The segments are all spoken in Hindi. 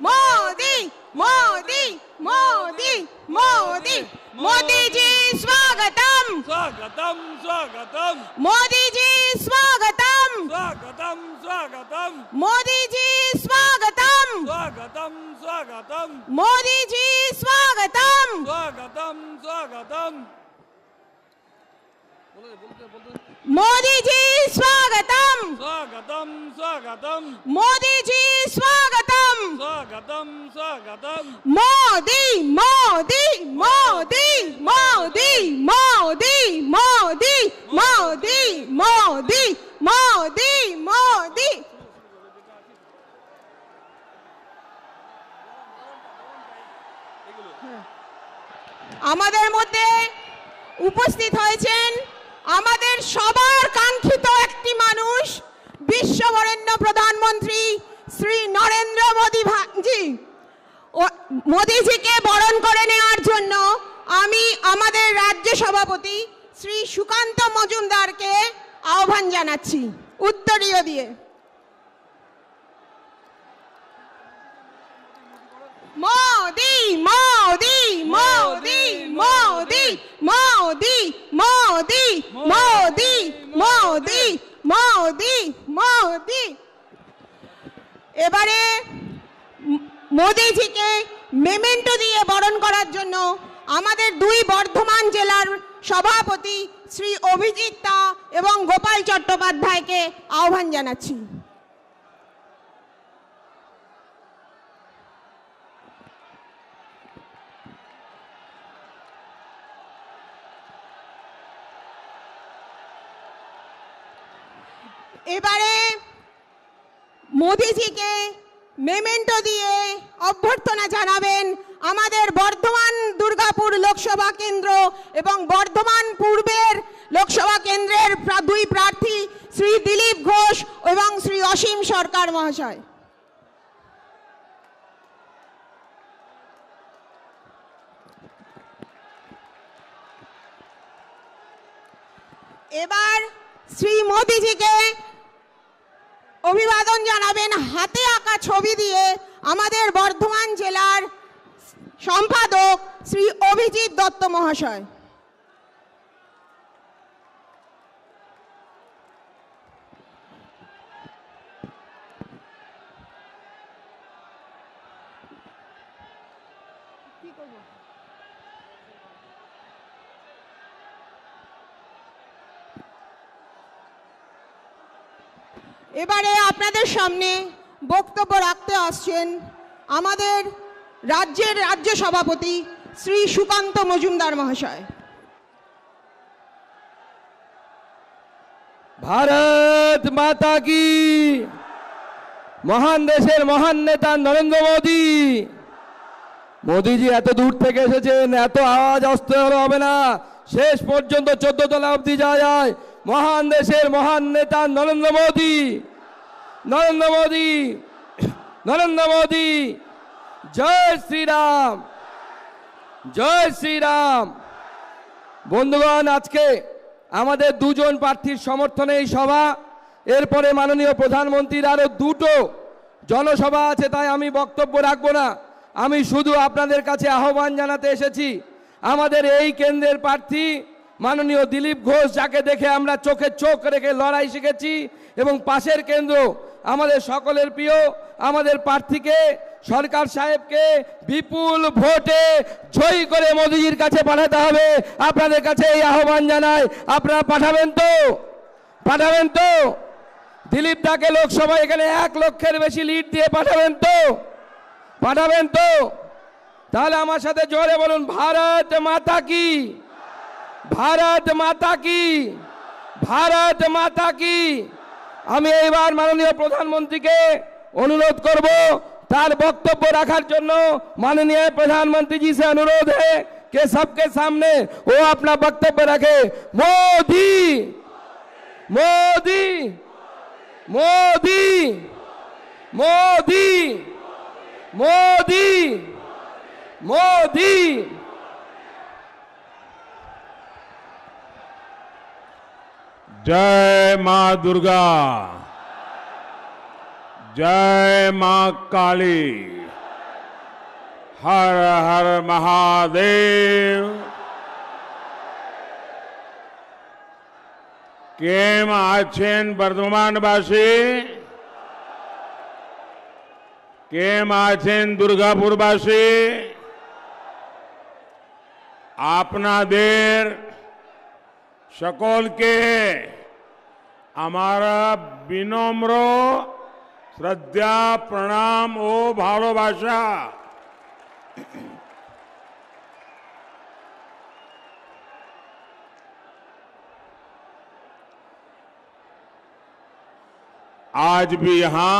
मोदी मोदी मोदी मोदी मोदी जी स्वागतम स्वागतम स्वागतम मोदी जी स्वागतम स्वागतम स्वागतम मोदी जी स्वागतम स्वागतम स्वागतम मोदी जी स्वागतम स्वागतम स्वागतम मोदी जी स्वागतम स्वागतम स्वागतम मोदी जी स्वागतम स्वागतम स्वागतम मोदी मोदी मोदी मोदी मोदी मोदी मोदी मोदी मोदी मोदी আমাদের মধ্যে উপস্থিত হয়েছেন আমাদের সবার কাঙ্ক্ষিত একটি মানুষ, বিশ্ববরেণ্য প্রধানমন্ত্রী শ্রী নরেন্দ্র মোদী জি। মোদীজিকে বরণ করে নেওয়ার জন্য আমি আমাদের রাজ্য সভাপতি শ্রী সুকান্ত মজুমদারকে আহ্বান জানাচ্ছি উত্তরীয় দিয়ে। मोदी मोदी मोदी मोदी मोदी मोदी मोदी मोदी मोदी मोदी এবারে মোদিজিকে মেমেন্টো দিয়ে বরণ করার জন্য আমাদের দুই বর্ধমান জেলার সভাপতি শ্রী অভিজিৎ তা এবং গোপাল চট্টোপাধ্যায়কে আহ্বান জানাচ্ছি। এবারে মোদিজিকে মেমেন্টো দিয়ে অভ্যর্থনা জানাবেন আমাদের বর্ধমান দুর্গাপুর লোকসভা কেন্দ্র এবং বর্ধমান পূর্বের লোকসভা কেন্দ্রের দুই প্রার্থী শ্রী দিলীপ ঘোষ এবং শ্রী অসীম সরকার মহাশয়। এবার শ্রী মোদিজিকে অভিবাদন জানাবেন হাতে আঁকা ছবি দিয়ে আমাদের বর্ধমান জেলার সম্পাদক শ্রী অভিজিৎ দত্ত মহাশয়। এবারে আপনাদের সামনে বক্তব্য রাখতে আসছেন আমাদের রাজ্যের রাজ্য সভাপতি শ্রী সুকান্ত মজুমদার মহাশয়। ভারত মাতা কি, মহান দেশের মহান নেতা নরেন্দ্র মোদী। মোদীজি এত দূর থেকে এসেছেন, এত আওয়াজ আসতে হবে না, শেষ পর্যন্ত 14 তলা অবধি যাওয়া যায়। মহান দেশের মহান নেতা নরেন্দ্র মোদী, নরেন্দ্র মোদী, নরেন্দ্র মোদী। জয় শ্রীরাম, জয় শ্রীরাম। বন্ধুগণ, আজকে আমাদের দুজন প্রার্থীর সমর্থনে এই সভা, এরপরে মাননীয় প্রধানমন্ত্রীর আরও দুটো জনসভা আছে, তাই আমি বক্তব্য রাখবো না। আমি শুধু আপনাদের কাছে আহ্বান জানাতে এসেছি, আমাদের এই কেন্দ্রের প্রার্থী মাননীয় দিলীপ ঘোষ, যাকে দেখে আমরা চোখে চোখ রেখে লড়াই শিখেছি, এবং পাশের কেন্দ্র আমাদের সকলের প্রিয় আমাদের প্রার্থীকে সরকার সাহেবকে বিপুল ভোটে জয়ী করে মোদিজির কাছে পাঠাতে হবে। আপনাদের কাছে এই আহ্বান জানাই, আপনারা পাঠাবেন তো? পাঠাবেন তো? দিলীপ দাকে লোকসভায় এখানে 1 লক্ষের বেশি লিড দিয়ে পাঠাবেন তো? পাঠাবেন তো? তাহলে আমার সাথে জোরে বলুন, ভারত মাতা কি, ভারত মাতা কি, ভারত মাতা কি। আমি এইবার মাননীয় প্রধানমন্ত্রীকে অনুরোধ করব তার বক্তব্য রাখার জন্য। माननीय प्रधानमंत्री जी से अनुरोध है कि सबके सामने वो अपना वक्तव्य रखे। मोदी मोदी मोदी मोदी मोदी मोदी। जय मां दुर्गा, जय मां काली। हर हर महादेव। केम आछेन बर्धमानवासी, केम आछेन दुर्गापुरवासी। आपनादेर সকলকে हमारा विनम्र श्रद्धा प्रणाम ओ भालोबासा। आज भी यहां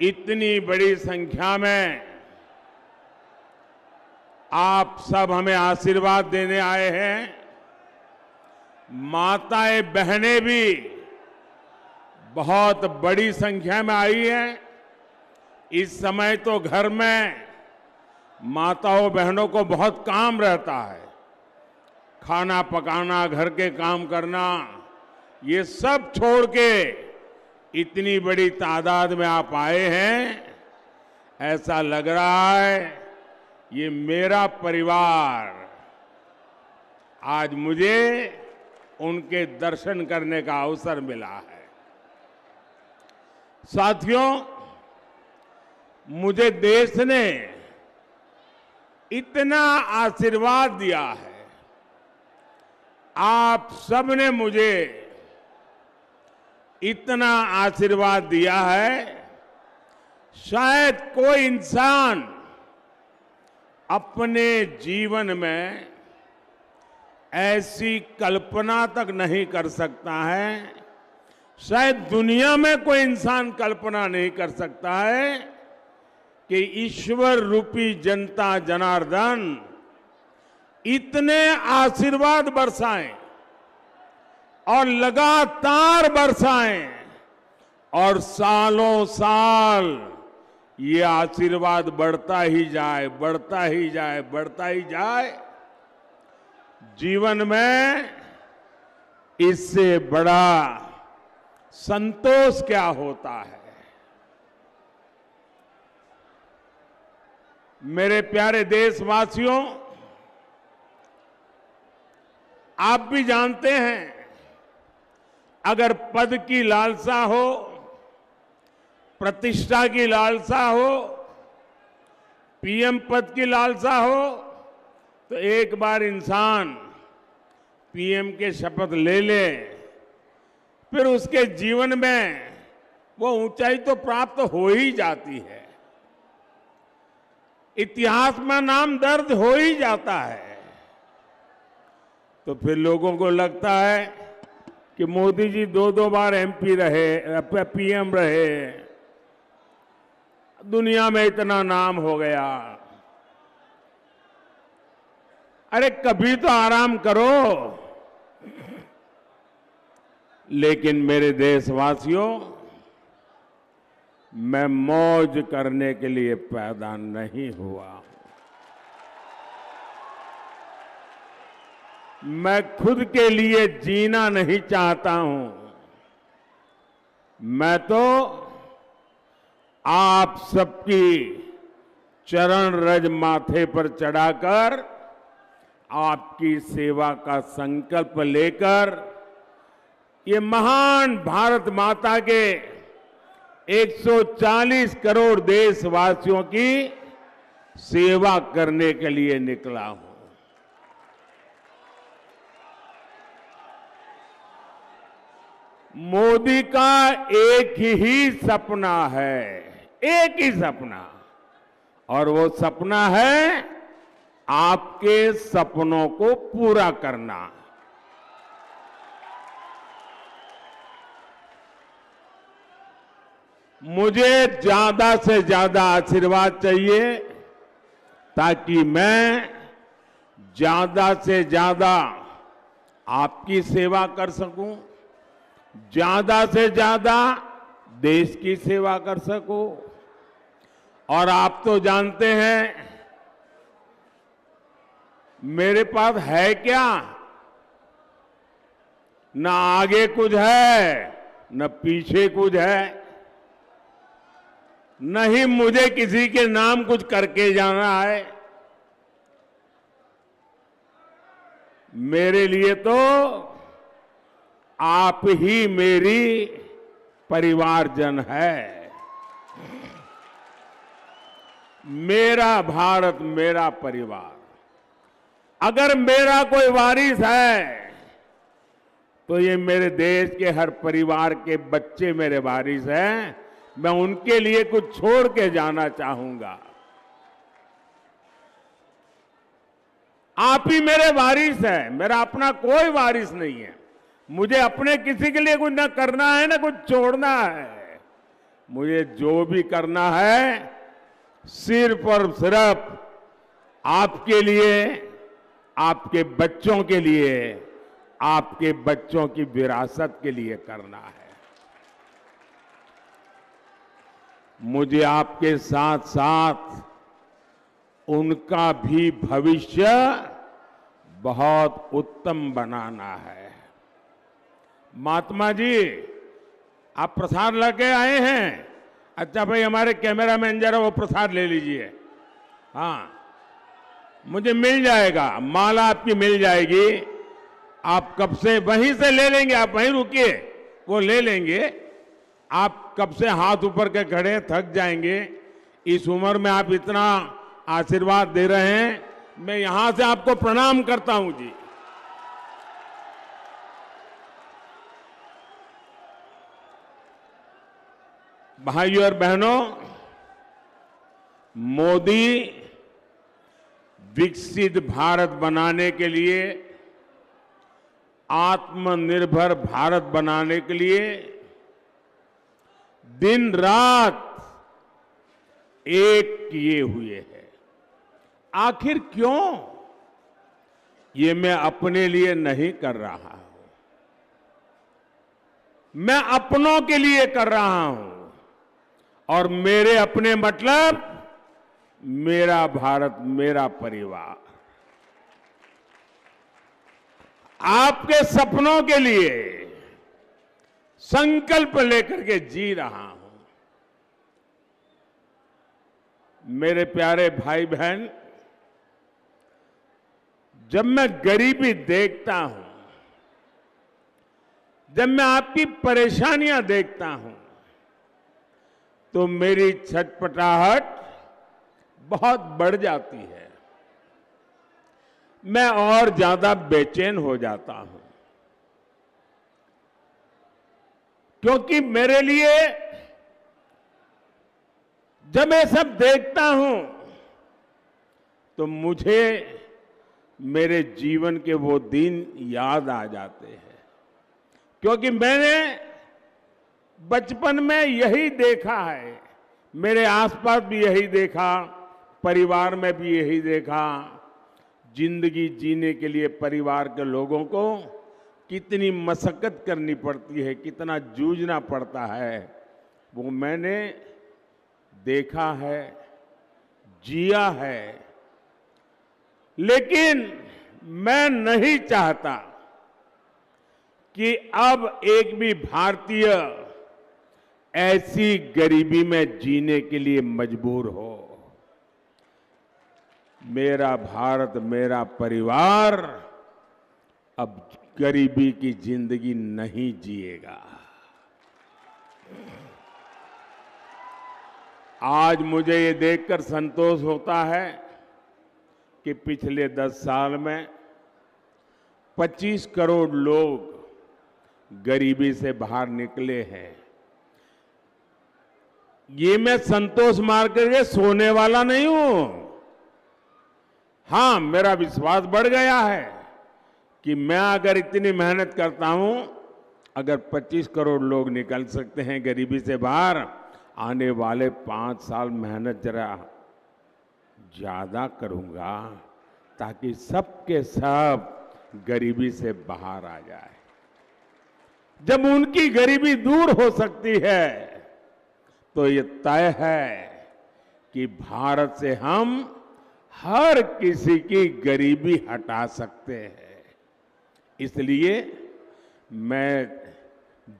इतनी बड़ी संख्या में आप सब हमें आशीर्वाद देने आए हैं। माताएं बहनें भी बहुत बड़ी संख्या में आई हैं। इस समय तो घर में माताओं बहनों को बहुत काम रहता है, खाना पकाना, घर के काम करना, ये सब छोड़ के इतनी बड़ी तादाद में आप आए हैं। ऐसा लग रहा है ये मेरा परिवार। आज मुझे उनके दर्शन करने का अवसर मिला है। साथियों, मुझे देश ने इतना आशीर्वाद दिया है, आप सबने मुझे इतना आशीर्वाद दिया है, शायद कोई इंसान अपने जीवन में ऐसी कल्पना तक नहीं कर सकता है। शायद दुनिया में कोई इंसान कल्पना नहीं कर सकता है कि ईश्वर रूपी जनता जनार्दन इतने आशीर्वाद बरसाएं और लगातार बरसाएं और सालों साल ये आशीर्वाद बढ़ता ही जाए, बढ़ता ही जाए, बढ़ता ही जाए। जीवन में इससे बड़ा संतोष क्या होता है। मेरे प्यारे देशवासियों, आप भी जानते हैं, अगर पद की लालसा हो, प्रतिष्ठा की लालसा हो, पीएम पद की लालसा हो, तो एक बार इंसान पीएम के शपथ ले ले, फिर उसके जीवन में वो ऊंचाई तो प्राप्त हो ही जाती है, इतिहास में नाम दर्ज हो ही जाता है। तो फिर लोगों को लगता है कि मोदी जी दो बार एमपी रहे, पीएम रहे, दुनिया में इतना नाम हो गया। अरे कभी तो आराम करो। लेकिन मेरे देशवासियों, मैं मौज करने के लिए पैदा नहीं हुआ। मैं खुद के लिए जीना नहीं चाहता हूं। मैं तो आप सबकी चरण रज माथे पर चढ़ाकर आपकी सेवा का संकल्प लेकर ये महान भारत माता के 140 करोड़ देशवासियों की सेवा करने के लिए निकला हूं। मोदी का एक ही सपना है, एक ही सपना, और वो सपना है आपके सपनों को पूरा करना। मुझे ज्यादा से ज्यादा आशीर्वाद चाहिए ताकि मैं ज्यादा से ज्यादा आपकी सेवा कर सकूं, ज्यादा से ज्यादा देश की सेवा कर सकूं। और आप तो जानते हैं मेरे पास है क्या, न आगे कुछ है न पीछे कुछ है। नहीं मुझे किसी के नाम कुछ करके जाना है। मेरे लिए तो आप ही मेरी परिवारजन है। मेरा भारत मेरा परिवार। अगर मेरा कोई वारिस है तो ये मेरे देश के हर परिवार के बच्चे मेरे वारिस हैं। मैं उनके लिए कुछ छोड़ के जाना चाहूंगा। आप ही मेरे वारिस हैं, मेरा अपना कोई वारिस नहीं है। मुझे अपने किसी के लिए कुछ ना करना है ना कुछ छोड़ना है। मुझे जो भी करना है सिर्फ और सिर्फ आपके लिए, आपके बच्चों के लिए, आपके बच्चों की विरासत के लिए करना है। मुझे आपके साथ साथ उनका भी भविष्य बहुत उत्तम बनाना है। महात्मा जी, आप प्रसाद लेके आए हैं? अच्छा भाई, हमारे कैमरामैन जरा वो प्रसाद ले लीजिए। हाँ, मुझे मिल जाएगा, माला आपकी मिल जाएगी। आप कब से वहीं से ले लेंगे, आप वहीं रुकिए, वो ले लेंगे। आप कब से हाथ ऊपर के खड़े हैं, थक जाएंगे। इस उम्र में आप इतना आशीर्वाद दे रहे हैं, मैं यहां से आपको प्रणाम करता हूं जी। भाइयों और बहनों, मोदी विकसित भारत बनाने के लिए, आत्मनिर्भर भारत बनाने के लिए दिन रात एक किए हुए हैं। आखिर क्यों? ये मैं अपने लिए नहीं कर रहा हूं, मैं अपनों के लिए कर रहा हूं। और मेरे अपने मतलब मेरा भारत मेरा परिवार। आपके सपनों के लिए संकल्प लेकर के जी रहा हूं। मेरे प्यारे भाई बहन, जब मैं गरीबी देखता हूं, जब मैं आपकी परेशानियां देखता हूं, तो मेरी छटपटाहट बहुत बढ़ जाती है। मैं और ज्यादा बेचैन हो जाता हूं, क्योंकि मेरे लिए जब मैं सब देखता हूं तो मुझे मेरे जीवन के वो दिन याद आ जाते हैं। क्योंकि मैंने बचपन में यही देखा है, मेरे आसपास भी यही देखा, परिवार में भी यही देखा। जिंदगी जीने के लिए परिवार के लोगों को कितनी मशक्कत करनी पड़ती है, कितना जूझना पड़ता है, वो मैंने देखा है, जिया है। लेकिन मैं नहीं चाहता कि अब एक भी भारतीय ऐसी गरीबी में जीने के लिए मजबूर हो। मेरा भारत मेरा परिवार अब गरीबी की जिंदगी नहीं जिएगा। आज मुझे ये देखकर संतोष होता है कि पिछले 10 साल में 25 करोड़ लोग गरीबी से बाहर निकले हैं। ये मैं संतोष मार करके सोने वाला नहीं हूं। हां, मेरा विश्वास बढ़ गया है कि मैं अगर इतनी मेहनत करता हूं, अगर 25 करोड़ लोग निकल सकते हैं गरीबी से बाहर, आने वाले 5 साल मेहनत जरा ज्यादा करूंगा ताकि सबके सब गरीबी से बाहर आ जाए। जब उनकी गरीबी दूर हो सकती है तो ये तय है कि भारत से हम हर किसी की गरीबी हटा सकते हैं। इसलिए मैं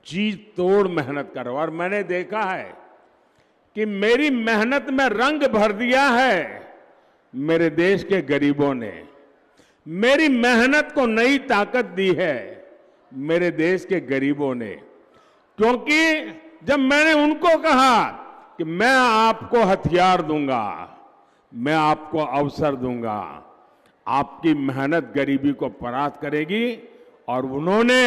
जी तोड़ मेहनत कर रहा हूं। और मैंने देखा है कि मेरी मेहनत में रंग भर दिया है मेरे देश के गरीबों ने, मेरी मेहनत को नई ताकत दी है मेरे देश के गरीबों ने। क्योंकि जब मैंने उनको कहा कि मैं आपको हथियार दूंगा, मैं आपको अवसर दूंगा, आपकी मेहनत गरीबी को परास्त करेगी, और उन्होंने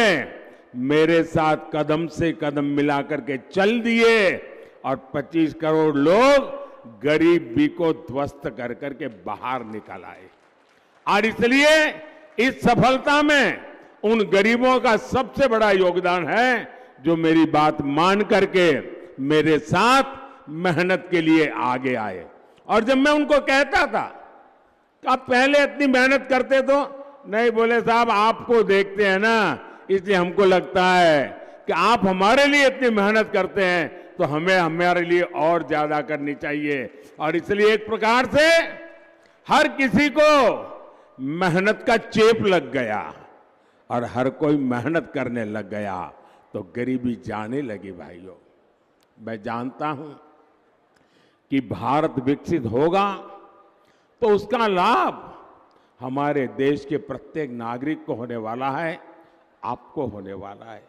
मेरे साथ कदम से कदम मिलाकर के चल दिए और 25 करोड़ लोग गरीबी को ध्वस्त कर करके बाहर निकल आए। और इसलिए इस सफलता में उन गरीबों का सबसे बड़ा योगदान है जो मेरी बात मान करके मेरे साथ मेहनत के लिए आगे आए। और जब मैं उनको कहता था कि आप पहले इतनी मेहनत करते तो नहीं, बोले साहब आपको देखते हैं ना, इसलिए हमको लगता है कि आप हमारे लिए इतनी मेहनत करते हैं तो हमें हमारे लिए और ज्यादा करनी चाहिए। और इसलिए एक प्रकार से हर किसी को मेहनत का चेप लग गया और हर कोई मेहनत करने लग गया तो गरीबी जाने लगी। भाइयों, मैं जानता हूं कि भारत विकसित होगा तो उसका लाभ हमारे देश के प्रत्येक नागरिक को होने वाला है, आपको होने वाला है।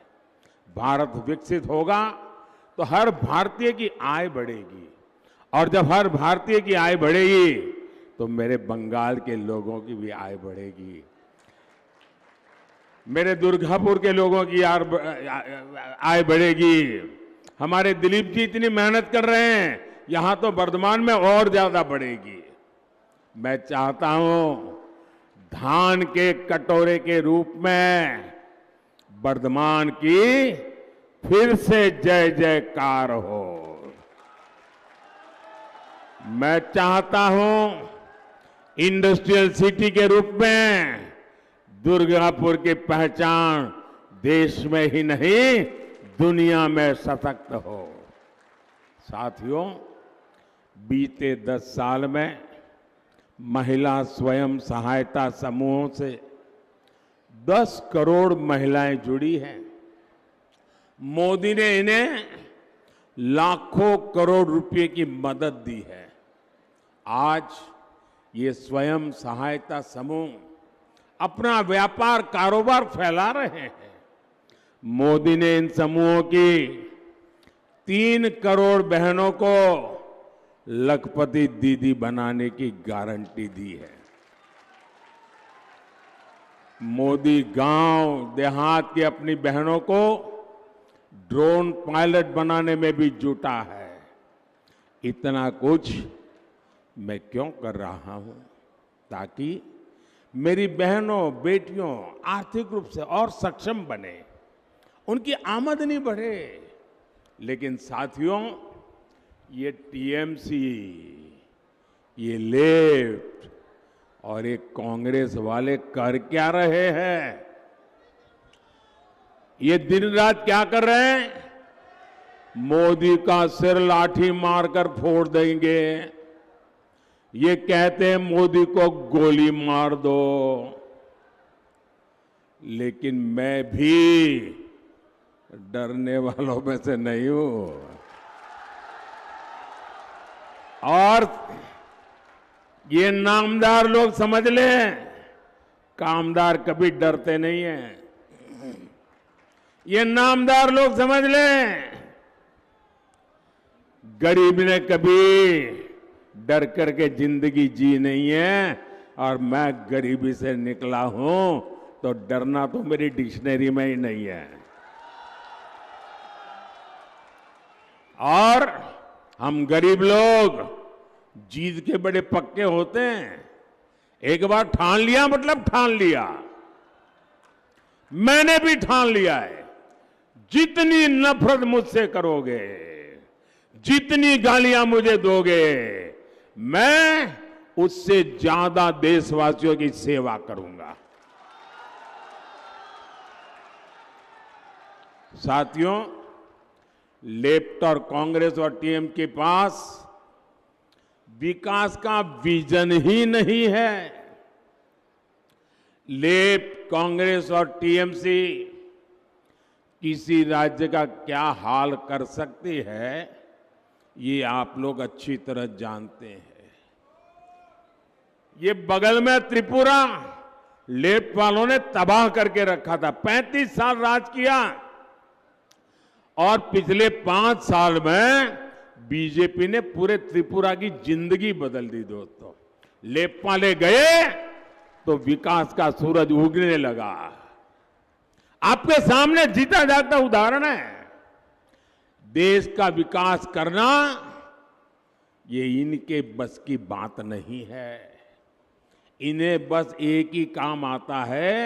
भारत विकसित होगा तो हर भारतीय की आय बढ़ेगी, और जब हर भारतीय की आय बढ़ेगी तो मेरे बंगाल के लोगों की भी आय बढ़ेगी, मेरे दुर्गापुर के लोगों की आय बढ़ेगी। हमारे दिलीप जी इतनी मेहनत कर रहे हैं, यहां तो वर्धमान में और ज्यादा बढ़ेगी। मैं चाहता हूं धान के कटोरे के रूप में वर्धमान की फिर से जय जयकार हो। मैं चाहता हूं इंडस्ट्रियल सिटी के रूप में दुर्गापुर की पहचान देश में ही नहीं दुनिया में सशक्त हो। साथियों, बीते 10 साल में महिला स्वयं सहायता समूहों से 10 करोड़ महिलाएं जुड़ी हैं। मोदी ने इन्हें लाखों करोड़ रुपए की मदद दी है। आज ये स्वयं सहायता समूह अपना व्यापार कारोबार फैला रहे हैं। मोदी ने इन समूहों की 3 करोड़ बहनों को लखपति दीदी बनाने की गारंटी दी है। मोदी गांव देहात की अपनी बहनों को ड्रोन पायलट बनाने में भी जुटा है। इतना कुछ मैं क्यों कर रहा हूं? ताकि मेरी बहनों बेटियों आर्थिक रूप से और सक्षम बने, उनकी आमदनी बढ़े। लेकिन साथियों, ये टीएमसी, ये लेफ्ट और ये कांग्रेस वाले कर क्या रहे हैं? ये दिन रात क्या कर रहे हैं? मोदी का सिर लाठी मारकर फोड़ देंगे। ये कहते हैं मोदी को गोली मार दो। लेकिन मैं भी डरने वालों में से नहीं हूं। और ये नामदार लोग समझ लें, कामदार कभी डरते नहीं हैं। ये नामदार लोग समझ लें, गरीब ने कभी डर करके जिंदगी जी नहीं है। और मैं गरीबी से निकला हूं तो डरना तो मेरी डिक्शनरी में ही नहीं है। और हम गरीब लोग जीत के बड़े पक्के होते हैं। एक बार ठान लिया मतलब ठान लिया। मैंने भी ठान लिया है, जितनी नफरत मुझसे करोगे, जितनी गालियां मुझे दोगे, मैं उससे ज्यादा देशवासियों की सेवा करूंगा। साथियों, लेफ्ट और कांग्रेस और टीएम के पास विकास का विजन ही नहीं है। लेफ्ट, कांग्रेस और टीएमसी किसी राज्य का क्या हाल कर सकती है, ये आप लोग अच्छी तरह जानते हैं। ये बगल में त्रिपुरा लेफ्ट वालों ने तबाह करके रखा था। 35 साल राज किया और पिछले 5 साल में बीजेपी ने पूरे त्रिपुरा की जिंदगी बदल दी। दोस्तों, लेफ्ट वाले गए तो विकास का सूरज उगने लगा। आपके सामने जीता जागता उदाहरण है। देश का विकास करना ये इनके बस की बात नहीं है। इन्हें बस एक ही काम आता है,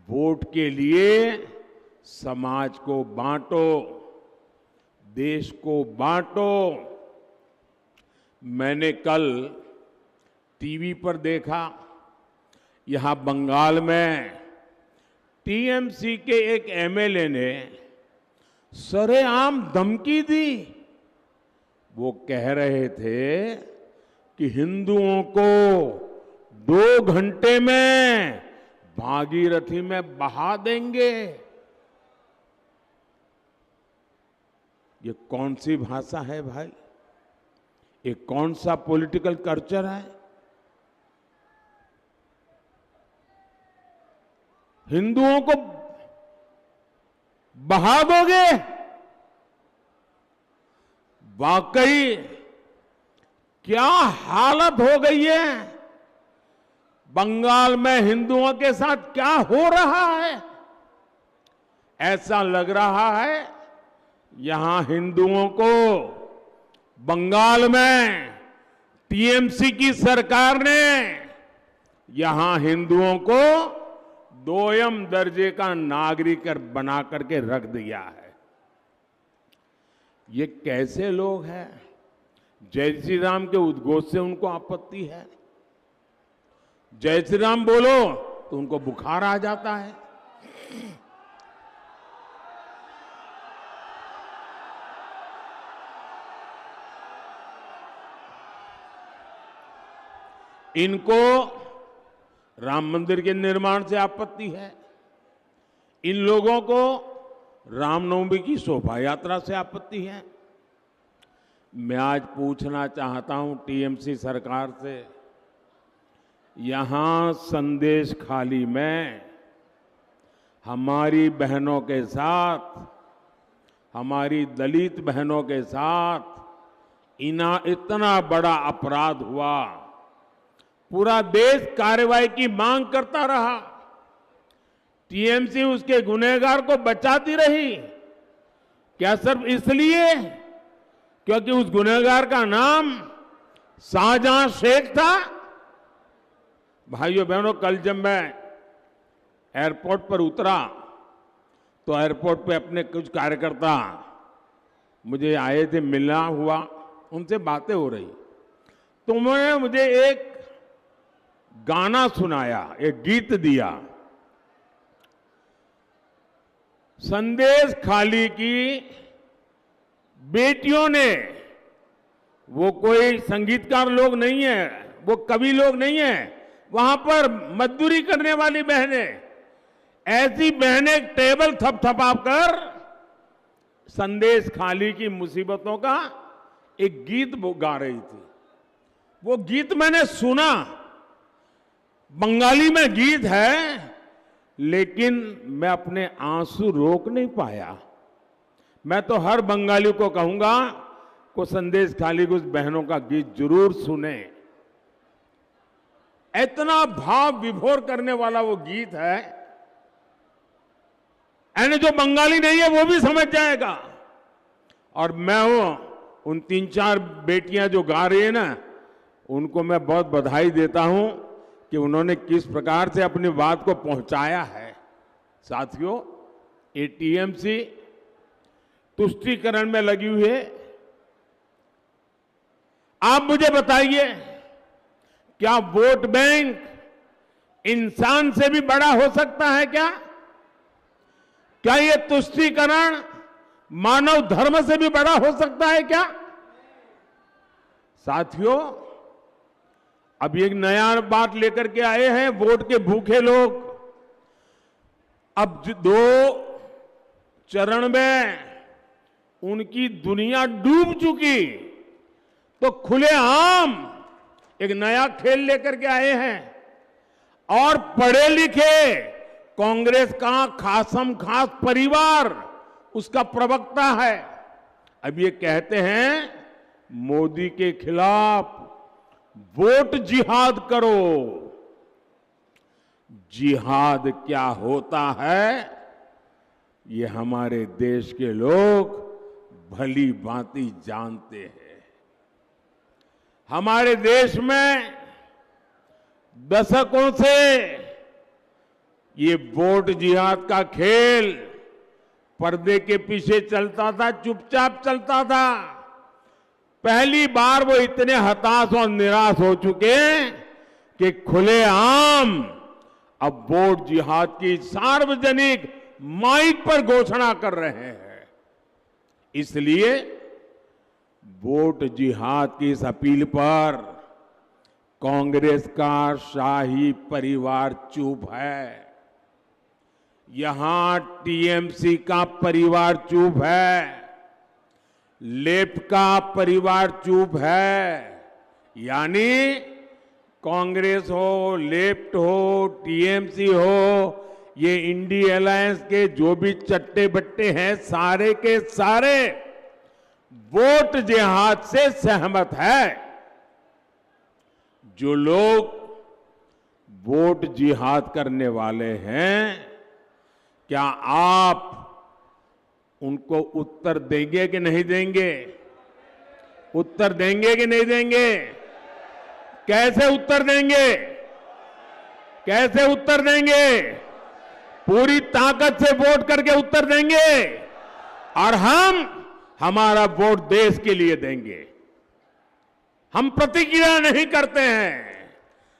वोट के लिए समाज को बांटो, देश को बांटो। मैंने कल टीवी पर देखा, यहां बंगाल में टीएमसी के एक एमएलए ने सरेआम धमकी दी। वो कह रहे थे कि हिंदुओं को 2 घंटे में भागीरथी में बहा देंगे। ये कौन सी भाषा है भाई? ये कौन सा पॉलिटिकल कल्चर है? हिंदुओं को बहा दोगे? वाकई क्या हालत हो गई है? बंगाल में हिंदुओं के साथ क्या हो रहा है? ऐसा लग रहा है यहां हिंदुओं को बंगाल में टीएमसी की सरकार ने यहां हिंदुओं को 2ym दर्जे का नागरिक बना करके रख दिया है। ये कैसे लोग हैं? जय श्री राम के उद्घोष से उनको आपत्ति है। जय श्री राम बोलो तो उनको बुखार आ जाता है। इनको राम मंदिर के निर्माण से आपत्ति है। इन लोगों को रामनवमी की शोभा यात्रा से आपत्ति है। मैं आज पूछना चाहता हूं टीएमसी सरकार से, यहां संदेश खाली में हमारी बहनों के साथ, हमारी दलित बहनों के साथ इतना बड़ा अपराध हुआ, पूरा देश कार्रवाई की मांग करता रहा। टीएमसी उसके गुनहगार को बचाती रही। क्या सिर्फ इसलिए क्योंकि उस गुनहगार का नाम शाहजहां शेख था? भाइयों बहनों, कल जब मैं एयरपोर्ट पर उतरा तो एयरपोर्ट पे अपने कुछ कार्यकर्ता मुझे आए थे, मिलना हुआ, उनसे बातें हो रही तो उन्होंने मुझे एक गाना सुनाया, एक गीत दिया। संदेश खाली की बेटियों ने, वो कोई संगीतकार लोग नहीं है, वो कवि लोग नहीं है, वहां पर मजदूरी करने वाली बहनें, ऐसी बहनें टेबल थपथपाकर संदेश खाली की मुसीबतों का एक गीत गा रही थी। वो गीत मैंने सुना, बंगाली में गीत है, लेकिन मैं अपने आंसू रोक नहीं पाया। मैं तो हर बंगाली को कहूंगा को संदेश खाली की उस बहनों का गीत जरूर सुने। इतना भाव विभोर करने वाला वो गीत है, यानी जो बंगाली नहीं है वो भी समझ जाएगा। और मैं उन 3-4 बेटियां जो गा रही है ना, उनको मैं बहुत बधाई देता हूं कि उन्होंने किस प्रकार से अपनी बात को पहुंचाया है। साथियों, ये टीएमसी तुष्टीकरण में लगी हुई है। आप मुझे बताइए, क्या वोट बैंक इंसान से भी बड़ा हो सकता है क्या? क्या ये तुष्टीकरण मानव धर्म से भी बड़ा हो सकता है क्या? साथियों, अब एक नया बात लेकर के आए हैं वोट के भूखे लोग। अब 2 चरण में उनकी दुनिया डूब चुकी, तो खुलेआम एक नया खेल लेकर के आए हैं। और पढ़े लिखे कांग्रेस का खासम खास परिवार उसका प्रवक्ता है। अब ये कहते हैं मोदी के खिलाफ वोट जिहाद करो। जिहाद क्या होता है ये हमारे देश के लोग भली भांति जानते हैं। हमारे देश में दशकों से ये वोट जिहाद का खेल पर्दे के पीछे चलता था, चुपचाप चलता था। पहली बार वो इतने हताश और निराश हो चुके हैं कि खुलेआम अब वोट जिहाद की सार्वजनिक माइक पर घोषणा कर रहे हैं। इसलिए वोट जिहाद की इस अपील पर कांग्रेस का शाही परिवार चुप है। यहां टीएमसी का परिवार चुप है, लेफ्ट का परिवार चुप है। यानी कांग्रेस हो, लेफ्ट हो, टीएमसी हो, ये इंडी अलायंस के जो भी चट्टे बट्टे हैं सारे के सारे वोट जिहाद से सहमत है। जो लोग वोट जिहाद करने वाले हैं, क्या आप उनको उत्तर देंगे कि नहीं देंगे? उत्तर देंगे कि नहीं देंगे? कैसे उत्तर देंगे? कैसे उत्तर देंगे? पूरी ताकत से वोट करके उत्तर देंगे और हम हमारा वोट देश के लिए देंगे। हम प्रतिक्रिया नहीं करते हैं,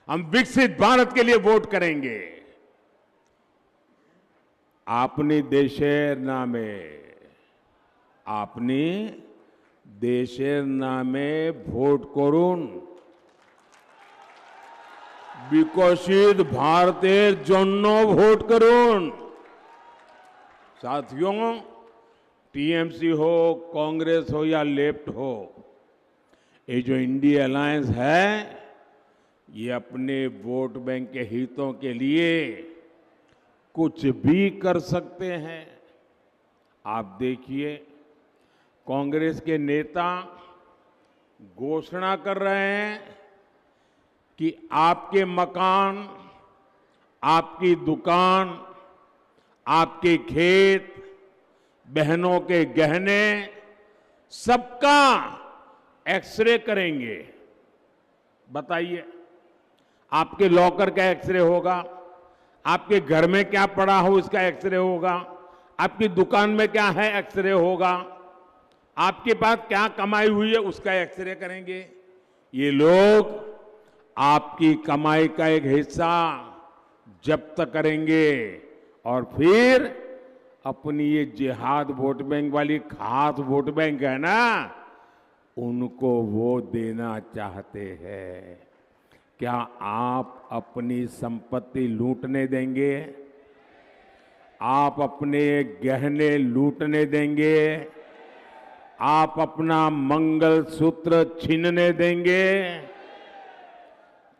हम विकसित भारत के लिए वोट करेंगे। आपनी देशेर नामे, आपनी देशेर नामे ভোট করুন। विकसित भारतेर জন্য ভোট করুন। साथियों, टीएमसी हो, कांग्रेस हो या लेफ्ट हो, ये जो इंडिया अलायंस है ये अपने वोट बैंक के हितों के लिए कुछ भी कर सकते हैं। आप देखिए, कांग्रेस के नेता घोषणा कर रहे हैं कि आपके मकान, आपकी दुकान, आपके खेत, बहनों के गहने, सबका एक्सरे करेंगे। बताइए, आपके लॉकर का एक्सरे होगा, आपके घर में क्या पड़ा हो इसका एक्सरे होगा, आपकी दुकान में क्या है एक्सरे होगा, आपके पास क्या कमाई हुई है उसका एक्सरे करेंगे। ये लोग आपकी कमाई का एक हिस्सा जब्त करेंगे और फिर अपनी ये जिहाद वोट बैंक वाली खास वोट बैंक है ना, उनको वो देना चाहते हैं। क्या आप अपनी संपत्ति लूटने देंगे? आप अपने गहने लूटने देंगे? आप अपना मंगलसूत्र छीनने देंगे?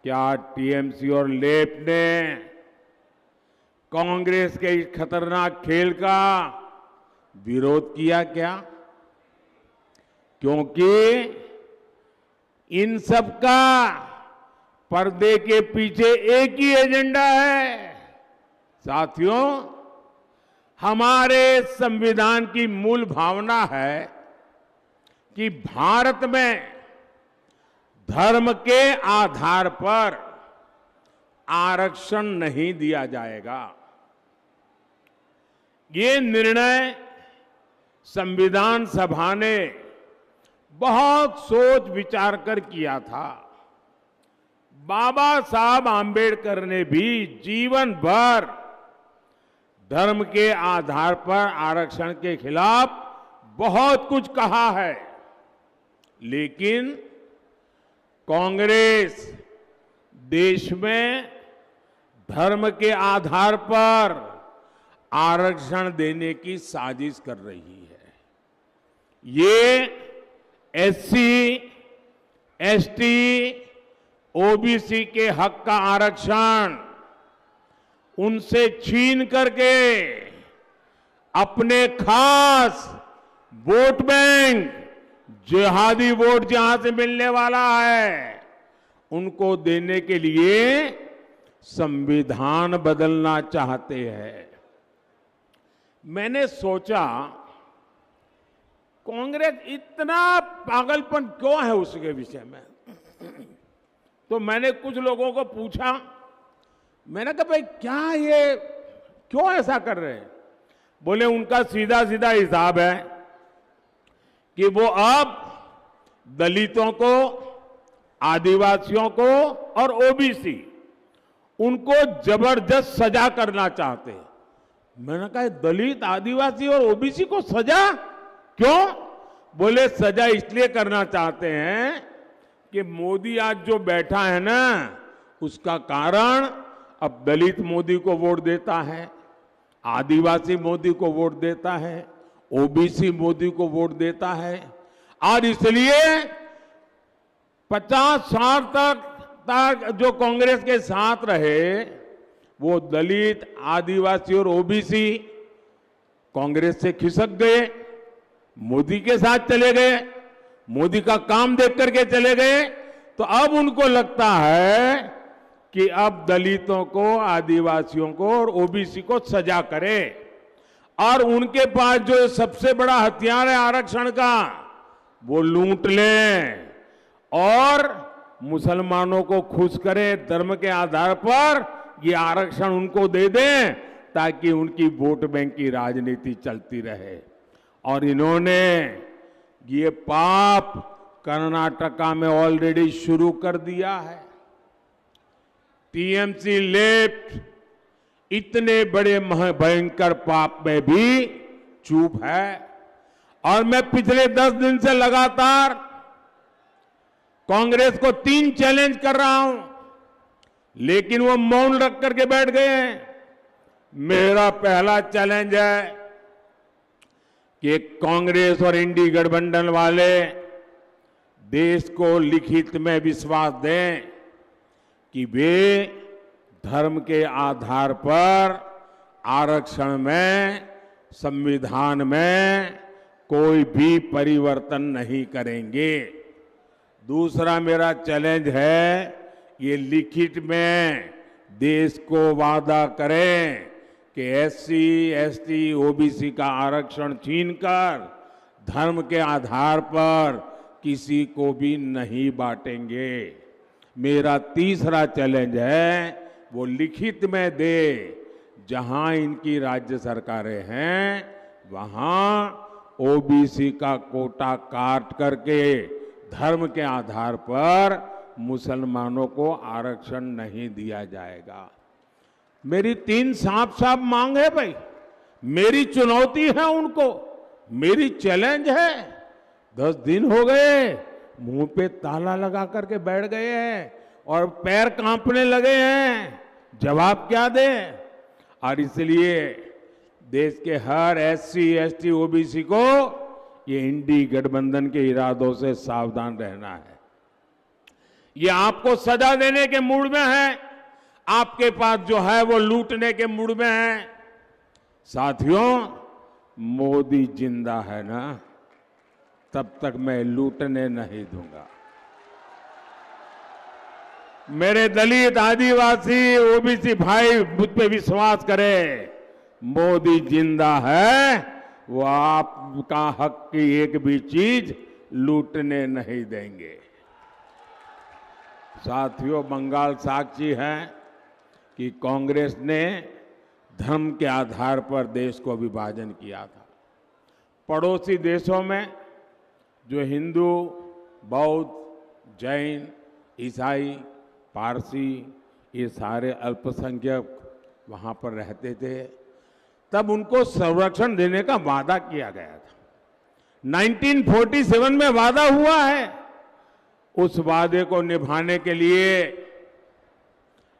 क्या टीएमसी और लेफ्ट ने कांग्रेस के इस खतरनाक खेल का विरोध किया क्या? क्योंकि इन सब का पर्दे के पीछे एक ही एजेंडा है। साथियों, हमारे संविधान की मूल भावना है कि भारत में धर्म के आधार पर आरक्षण नहीं दिया जाएगा। ये निर्णय संविधान सभा ने बहुत सोच विचार कर किया था। बाबा साहब आंबेडकर ने भी जीवन भर धर्म के आधार पर आरक्षण के खिलाफ बहुत कुछ कहा है, लेकिन कांग्रेस देश में धर्म के आधार पर आरक्षण देने की साजिश कर रही है। ये एससी, एसटी, ओबीसी के हक का आरक्षण उनसे छीन करके अपने खास वोट बैंक, जिहादी वोट जहां से मिलने वाला है, उनको देने के लिए संविधान बदलना चाहते हैं। मैंने सोचा कांग्रेस इतना पागलपन क्यों है उसके विषय में। तो मैंने कुछ लोगों को पूछा, मैंने कहा भाई क्या ये क्यों ऐसा कर रहे हैं। बोले उनका सीधा सीधा हिसाब है कि वो अब दलितों को, आदिवासियों को और ओबीसी उनको जबरदस्त सजा करना चाहते हैं। मैंने कहा दलित, आदिवासी और ओबीसी को सजा क्यों? बोले सजा इसलिए करना चाहते हैं कि मोदी आज जो बैठा है ना, उसका कारण अब दलित मोदी को वोट देता है, आदिवासी मोदी को वोट देता है, ओबीसी मोदी को वोट देता है। और इसलिए 50 साल तक जो कांग्रेस के साथ रहे, वो दलित, आदिवासी और ओबीसी कांग्रेस से खिसक गए, मोदी के साथ चले गए, मोदी का काम देख करके चले गए। तो अब उनको लगता है कि अब दलितों को, आदिवासियों को और ओबीसी को सजा करे, और उनके पास जो सबसे बड़ा हथियार है आरक्षण का, वो लूट लें और मुसलमानों को खुश करें, धर्म के आधार पर ये आरक्षण उनको दे दें ताकि उनकी वोट बैंक की राजनीति चलती रहे। और इन्होंने ये पाप कर्नाटका में ऑलरेडी शुरू कर दिया है। टीएमसी लेफ्ट इतने बड़े भयंकर पाप में भी चुप है। और मैं पिछले 10 दिन से लगातार कांग्रेस को 3 चैलेंज कर रहा हूं, लेकिन वो मौन रख करके बैठ गए हैं। मेरा पहला चैलेंज है कि कांग्रेस और इंडी गठबंधन वाले देश को लिखित में विश्वास दें कि वे धर्म के आधार पर आरक्षण में, संविधान में कोई भी परिवर्तन नहीं करेंगे। दूसरा मेरा चैलेंज है, ये लिखित में देश को वादा करें कि एससी, एसटी, ओबीसी का आरक्षण छीनकर धर्म के आधार पर किसी को भी नहीं बांटेंगे। मेरा तीसरा चैलेंज है, वो लिखित में दे, जहां इनकी राज्य सरकारें हैं वहां ओबीसी का कोटा काट करके धर्म के आधार पर मुसलमानों को आरक्षण नहीं दिया जाएगा। मेरी 3 साफ साफ मांग है भाई, मेरी चुनौती है उनको, मेरी चैलेंज है। 10 दिन हो गए, मुंह पे ताला लगा करके बैठ गए हैं और पैर कांपने लगे हैं, जवाब क्या दें? और इसलिए देश के हर एससी, एसटी, ओबीसी को ये इंडी गठबंधन के इरादों से सावधान रहना है। ये आपको सजा देने के मूड में है, आपके पास जो है वो लूटने के मूड में है। साथियों, मोदी जिंदा है ना, तब तक मैं लूटने नहीं दूंगा। मेरे दलित, आदिवासी, ओबीसी भाई मुझ पे विश्वास करें, मोदी जिंदा है, वो आपका हक की एक भी चीज लूटने नहीं देंगे। साथियों, बंगाल साक्षी है कि कांग्रेस ने धर्म के आधार पर देश को विभाजन किया था। पड़ोसी देशों में जो हिंदू, बौद्ध, जैन, ईसाई, पारसी, ये सारे अल्पसंख्यक वहां पर रहते थे, तब उनको संरक्षण देने का वादा किया गया था। 1947 में वादा हुआ है। उस वादे को निभाने के लिए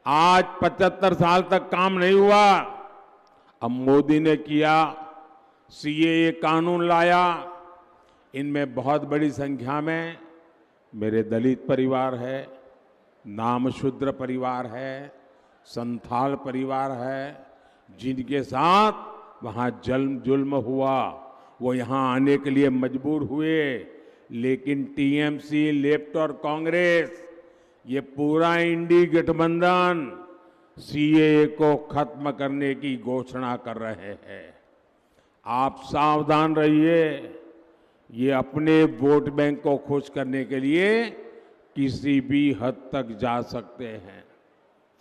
आज 75 साल तक काम नहीं हुआ। अब मोदी ने किया, सीएए कानून लाया, इनमें बहुत बड़ी संख्या में मेरे दलित परिवार है, नामशूद्र परिवार है, संथाल परिवार है, जिनके साथ वहाँ जुल्म हुआ, वो यहाँ आने के लिए मजबूर हुए। लेकिन टीएमसी, लेफ्ट और कांग्रेस, ये पूरा इंडी गठबंधन सीएए को खत्म करने की घोषणा कर रहे हैं। आप सावधान रहिए, ये अपने वोट बैंक को खुश करने के लिए किसी भी हद तक जा सकते हैं।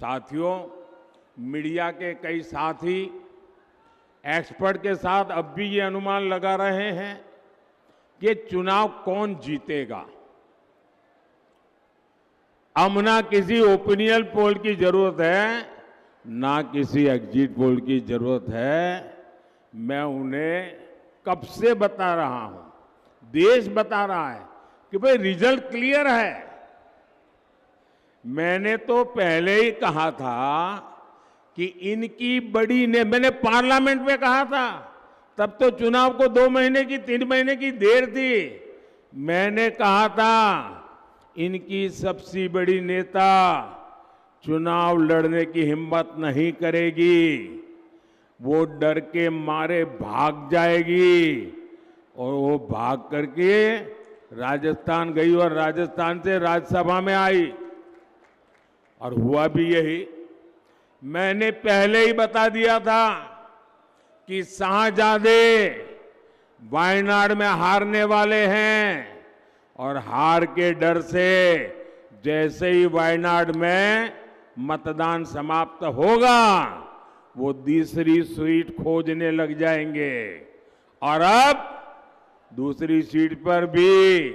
साथियों, मीडिया के कई साथी एक्सपर्ट के साथ अब भी ये अनुमान लगा रहे हैं कि चुनाव कौन जीतेगा। अब ना किसी ओपिनियन पोल की जरूरत है, ना किसी एग्जिट पोल की जरूरत है। मैं उन्हें कब से बता रहा हूं, देश बता रहा है कि भाई रिजल्ट क्लियर है। मैंने तो पहले ही कहा था कि इनकी बड़ी ने, मैंने पार्लियामेंट में कहा था, तब तो चुनाव को 2 महीने की 3 महीने की देर थी। मैंने कहा था इनकी सबसे बड़ी नेता चुनाव लड़ने की हिम्मत नहीं करेगी, वो डर के मारे भाग जाएगी। और वो भाग करके राजस्थान गई और राजस्थान से राज्यसभा में आई, और हुआ भी यही। मैंने पहले ही बता दिया था कि शाहजादे वायनाड में हारने वाले हैं, और हार के डर से जैसे ही वायनाड में मतदान समाप्त होगा, वो दूसरी सीट खोजने लग जाएंगे। और अब दूसरी सीट पर भी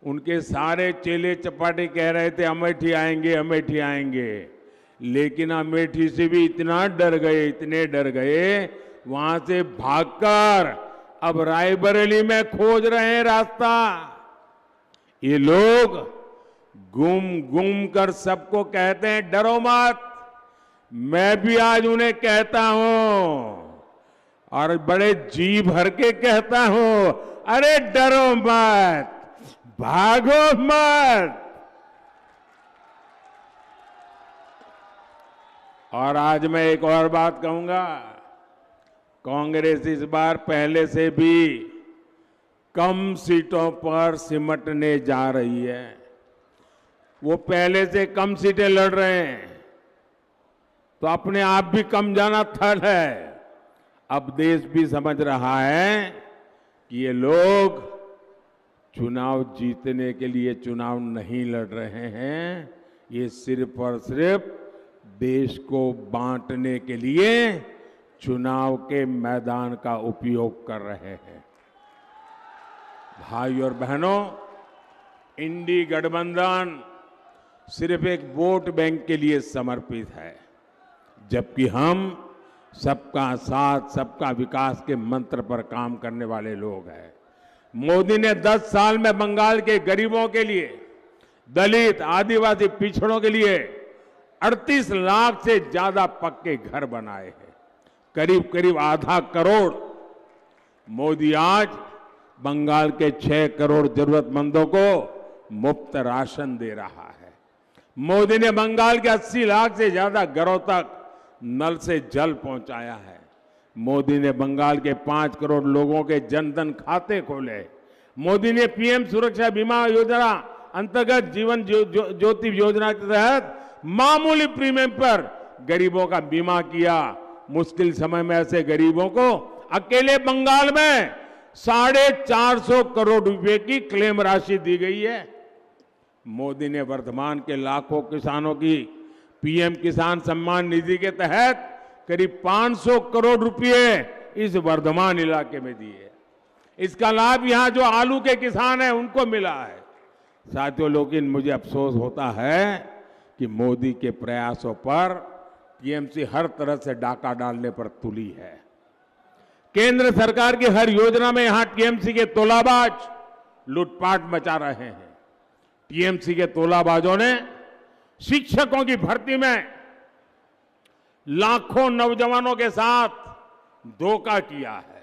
उनके सारे चेले चपाटे कह रहे थे अमेठी आएंगे, अमेठी आएंगे, लेकिन अमेठी से भी इतना डर गए, इतने डर गए, वहां से भागकर अब रायबरेली में खोज रहे हैं रास्ता। ये लोग गुम गुम कर सबको कहते हैं डरो मत। मैं भी आज उन्हें कहता हूं, और बड़े जी भर के कहता हूं, अरे डरो मत, भागो मत। और आज मैं एक और बात कहूंगा, कांग्रेस इस बार पहले से भी कम सीटों पर सिमटने जा रही है। वो पहले से कम सीटें लड़ रहे हैं, तो अपने आप भी कम जाना थल है। अब देश भी समझ रहा है कि ये लोग चुनाव जीतने के लिए चुनाव नहीं लड़ रहे हैं, ये सिर्फ और सिर्फ देश को बांटने के लिए चुनाव के मैदान का उपयोग कर रहे हैं। भाई और बहनों, इंडी गठबंधन सिर्फ एक वोट बैंक के लिए समर्पित है, जबकि हम सबका साथ, सबका विकास के मंत्र पर काम करने वाले लोग हैं। मोदी ने 10 साल में बंगाल के गरीबों के लिए, दलित, आदिवासी पिछड़ों के लिए 38 लाख से ज्यादा पक्के घर बनाए हैं, करीब करीब आधा करोड़। मोदी आज बंगाल के 6 करोड़ जरूरतमंदों को मुफ्त राशन दे रहा है। मोदी ने बंगाल के 80 लाख से ज्यादा घरों तक नल से जल पहुंचाया है। मोदी ने बंगाल के 5 करोड़ लोगों के जनधन खाते खोले। मोदी ने पीएम सुरक्षा बीमा योजना अंतर्गत जीवन ज्योति योजना के तहत मामूली प्रीमियम पर गरीबों का बीमा किया। मुश्किल समय में ऐसे गरीबों को अकेले बंगाल में 450 करोड़ रुपए की क्लेम राशि दी गई है। मोदी ने वर्धमान के लाखों किसानों की पीएम किसान सम्मान निधि के तहत करीब 500 करोड़ रुपए इस वर्धमान इलाके में दिए। इसका लाभ यहां जो आलू के किसान हैं उनको मिला है। साथियों, लेकिन मुझे अफसोस होता है कि मोदी के प्रयासों पर टीएमसी हर तरह से डाका डालने पर तुली है। केंद्र सरकार की हर योजना में यहां टीएमसी के तोलाबाज लूटपाट मचा रहे हैं। टीएमसी के तोलाबाजों ने शिक्षकों की भर्ती में लाखों नौजवानों के साथ धोखा किया है।